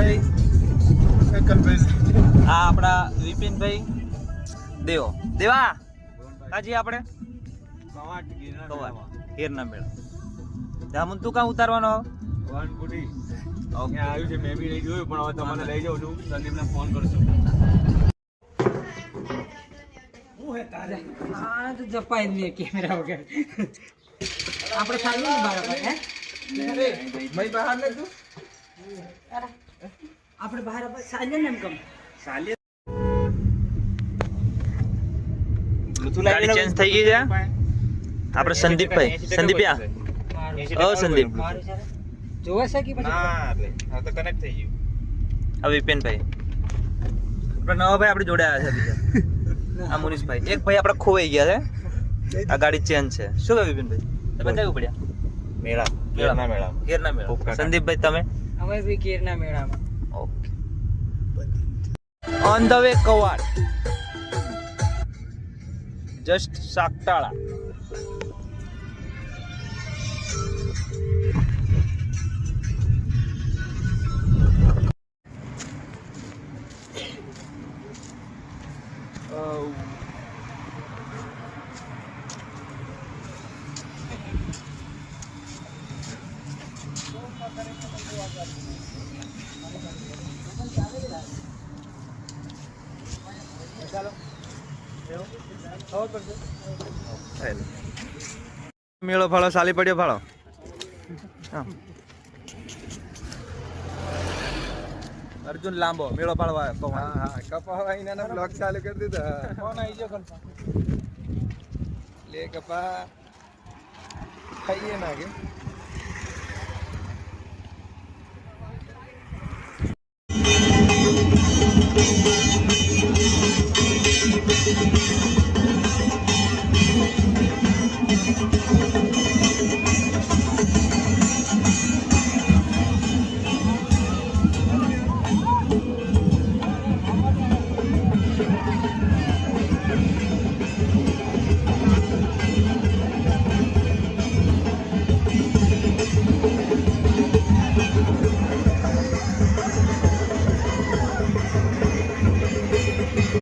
ભાઈ આ આપણા વિપિનભાઈ દેવા હાજી આપણે ગીરના મેળા જામુન તું કાં ઉતારવાનો આવ્યું છે મેં બી નહીં જોયું પણ હવે તમને લઈ જાઉં છું સંદીપને ફોન કરશું તો જપાય જ નહીં કેમેરા વગર આપણે સારું બરાબર હે ભાઈ બહાર ને તું આપણે બહાર સાજે ને એમ કમ ગાડી ચેન્જ થઈ ગઈ છે આપણે સંદીપભાઈ સંદીપ જોવા છે કે પછી હા તો કનેક્ટ થઈ ગયું હવે વિપિનભાઈ આપણે નવા ભાઈ આપણી જોડે આવ્યા છે બીજા આ મુનીષભાઈ એક ભાઈ આપણે ખોવાઈ ગયા છે આ ગાડી ચેન્જ છે શું કહે વિપિનભાઈ તમે કયું પડ્યા ઘેરના મેળા સંદીપભાઈ તમે અમે બી કેરના મેળામાં ઓકે ઓન ધ વે કવાડ જસ્ટ સાકટાળા મેળો ફાળો સાલી પડ્યો ફાળો અર્જુન લાંબો મેળો ફાળવા હા કપા આવીને બ્લોગ ચાલુ કરી દીધા ફોન આવી ગયો લે કપા ખાઈએ ના કે